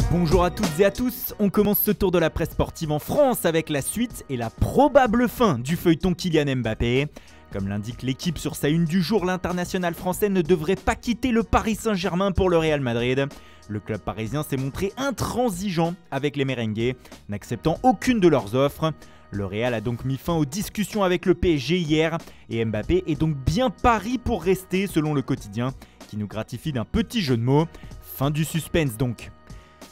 Bonjour à toutes et à tous, on commence ce tour de la presse sportive en France avec la suite et la probable fin du feuilleton Kylian Mbappé. Comme l'indique l'équipe sur sa une du jour, l'international français ne devrait pas quitter le Paris Saint-Germain pour le Real Madrid. Le club parisien s'est montré intransigeant avec les merengues, n'acceptant aucune de leurs offres. Le Real a donc mis fin aux discussions avec le PSG hier et Mbappé est donc bien pari pour rester selon le quotidien qui nous gratifie d'un petit jeu de mots. Fin du suspense donc.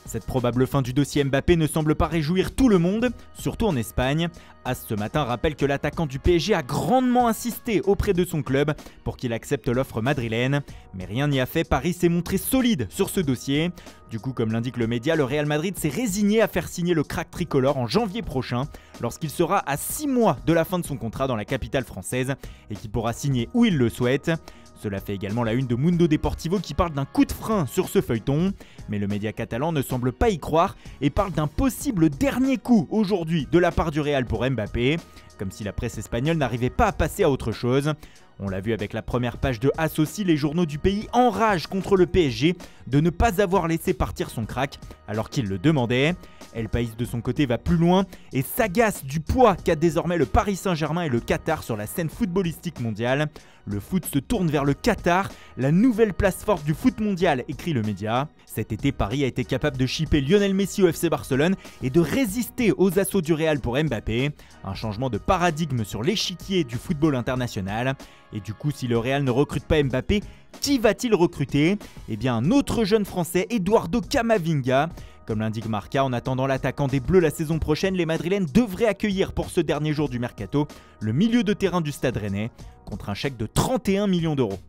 Cette probable fin du dossier Mbappé ne semble pas réjouir tout le monde, surtout en Espagne. AS ce matin rappelle que l'attaquant du PSG a grandement insisté auprès de son club pour qu'il accepte l'offre madrilène. Mais rien n'y a fait, Paris s'est montré solide sur ce dossier. Du coup, comme l'indique le média, le Real Madrid s'est résigné à faire signer le crack tricolore en janvier prochain, lorsqu'il sera à 6 mois de la fin de son contrat dans la capitale française et qu'il pourra signer où il le souhaite. Cela fait également la une de Mundo Deportivo qui parle d'un coup de frein sur ce feuilleton. Mais le média catalan ne semble pas y croire et parle d'un possible dernier coup aujourd'hui de la part du Real pour Mbappé, comme si la presse espagnole n'arrivait pas à passer à autre chose. On l'a vu avec la première page de AS aussi, les journaux du pays enragent contre le PSG de ne pas avoir laissé partir son crack alors qu'il le demandait. El País de son côté va plus loin et s'agace du poids qu'a désormais le Paris Saint-Germain et le Qatar sur la scène footballistique mondiale. Le foot se tourne vers le Qatar, la nouvelle place forte du foot mondial, écrit le média. Cet été, Paris a été capable de shipper Lionel Messi au FC Barcelone et de résister aux assauts du Real pour Mbappé. Un changement de paradigme sur l'échiquier du football international. Et du coup, si le Real ne recrute pas Mbappé, qui va-t-il recruter ? Eh bien, un autre jeune français, Eduardo Camavinga. Comme l'indique Marca, en attendant l'attaquant des Bleus la saison prochaine, les Madrilènes devraient accueillir pour ce dernier jour du mercato le milieu de terrain du Stade Rennais contre un chèque de 31 millions d'euros.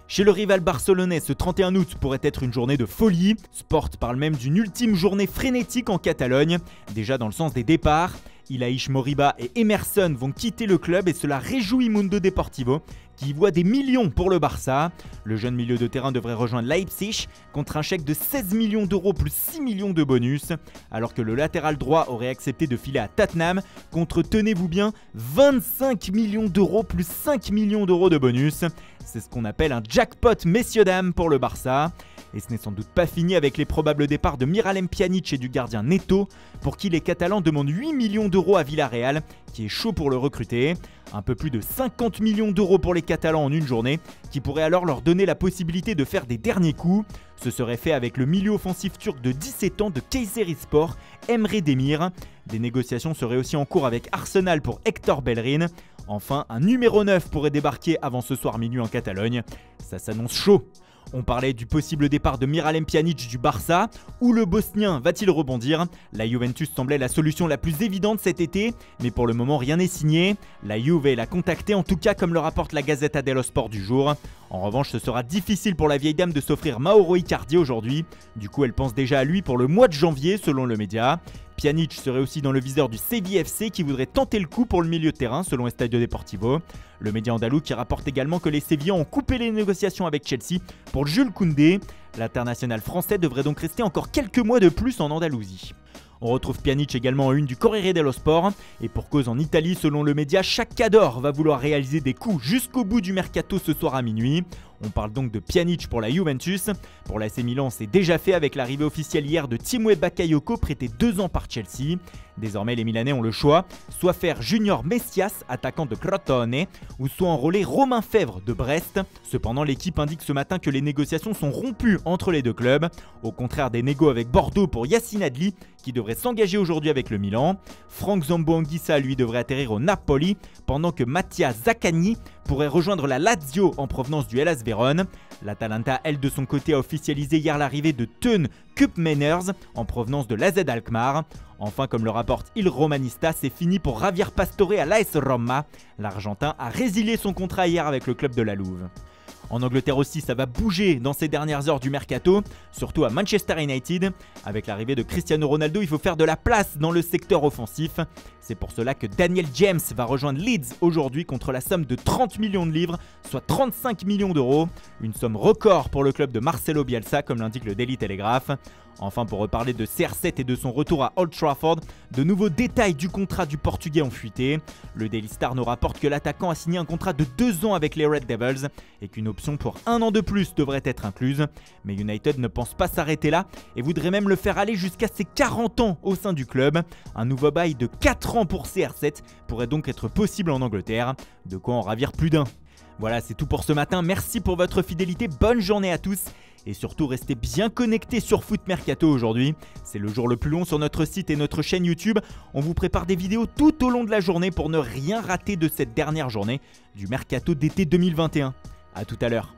Chez le rival barcelonais, ce 31 août pourrait être une journée de folie. Sport parle même d'une ultime journée frénétique en Catalogne, déjà dans le sens des départs. Ilaïch Moriba et Emerson vont quitter le club et cela réjouit Mundo Deportivo qui y voit des millions pour le Barça. Le jeune milieu de terrain devrait rejoindre Leipzig contre un chèque de 16 millions d'euros plus 6 millions de bonus, alors que le latéral droit aurait accepté de filer à Tottenham contre, tenez-vous bien, 25 millions d'euros plus 5 millions d'euros de bonus. C'est ce qu'on appelle un jackpot messieurs dames pour le Barça. Et ce n'est sans doute pas fini avec les probables départs de Miralem Pjanic et du gardien Neto, pour qui les Catalans demandent 8 millions d'euros à Villarreal, qui est chaud pour le recruter. Un peu plus de 50 millions d'euros pour les Catalans en une journée, qui pourrait alors leur donner la possibilité de faire des derniers coups. Ce serait fait avec le milieu offensif turc de 17 ans de Kayserispor, Emre Demir. Des négociations seraient aussi en cours avec Arsenal pour Hector Bellerin. Enfin, un numéro 9 pourrait débarquer avant ce soir minuit en Catalogne. Ça s'annonce chaud. On parlait du possible départ de Miralem Pjanic du Barça. Où le Bosnien va-t-il rebondir ? La Juventus semblait la solution la plus évidente cet été, mais pour le moment rien n'est signé. La Juve l'a contacté en tout cas comme le rapporte la Gazzetta dello Sport du jour. En revanche, ce sera difficile pour la vieille dame de s'offrir Mauro Icardi aujourd'hui. Du coup, elle pense déjà à lui pour le mois de janvier selon le média. Pjanic serait aussi dans le viseur du Sevilla FC qui voudrait tenter le coup pour le milieu de terrain selon Estadio Deportivo. Le média andalou qui rapporte également que les Sévillans ont coupé les négociations avec Chelsea pour Jules Koundé. L'international français devrait donc rester encore quelques mois de plus en Andalousie. On retrouve Pjanic également en une du Corriere dello Sport. Et pour cause en Italie, selon le média, chaque cador va vouloir réaliser des coups jusqu'au bout du mercato ce soir à minuit. On parle donc de Pjanic pour la Juventus. Pour l'AC Milan, c'est déjà fait avec l'arrivée officielle hier de Timur Bakayoko, prêté 2 ans par Chelsea. Désormais, les Milanais ont le choix, soit faire Junior Messias, attaquant de Crotone, ou soit enrôler Romain Fèvre de Brest. Cependant, l'équipe indique ce matin que les négociations sont rompues entre les deux clubs, au contraire des négos avec Bordeaux pour Yacine Adli, qui devrait s'engager aujourd'hui avec le Milan. Franck Zambo-Anguissa, lui, devrait atterrir au Napoli, pendant que Mattia Zaccagni pourrait rejoindre la Lazio en provenance du Hellas Vérone. L'Atalanta, elle, de son côté, a officialisé hier l'arrivée de Teun Koopmeiners en provenance de l'AZ Alkmaar. Enfin, comme le rapporte Il Romanista, c'est fini pour Javier Pastore à l'AS Roma. L'Argentin a résilié son contrat hier avec le club de la Louve. En Angleterre aussi, ça va bouger dans ces dernières heures du mercato, surtout à Manchester United. Avec l'arrivée de Cristiano Ronaldo, il faut faire de la place dans le secteur offensif. C'est pour cela que Daniel James va rejoindre Leeds aujourd'hui contre la somme de 30 millions de livres, soit 35 millions d'euros. Une somme record pour le club de Marcelo Bielsa, comme l'indique le Daily Telegraph. Enfin, pour reparler de CR7 et de son retour à Old Trafford, de nouveaux détails du contrat du Portugais ont fuité. Le Daily Star nous rapporte que l'attaquant a signé un contrat de 2 ans avec les Red Devils et qu'une option option pour 1 an de plus devrait être incluse. Mais United ne pense pas s'arrêter là et voudrait même le faire aller jusqu'à ses 40 ans au sein du club. Un nouveau bail de 4 ans pour CR7 pourrait donc être possible en Angleterre, de quoi en ravir plus d'un. Voilà, c'est tout pour ce matin, merci pour votre fidélité, bonne journée à tous et surtout restez bien connectés sur Foot Mercato aujourd'hui. C'est le jour le plus long sur notre site et notre chaîne YouTube. On vous prépare des vidéos tout au long de la journée pour ne rien rater de cette dernière journée du Mercato d'été 2021. A tout à l'heure.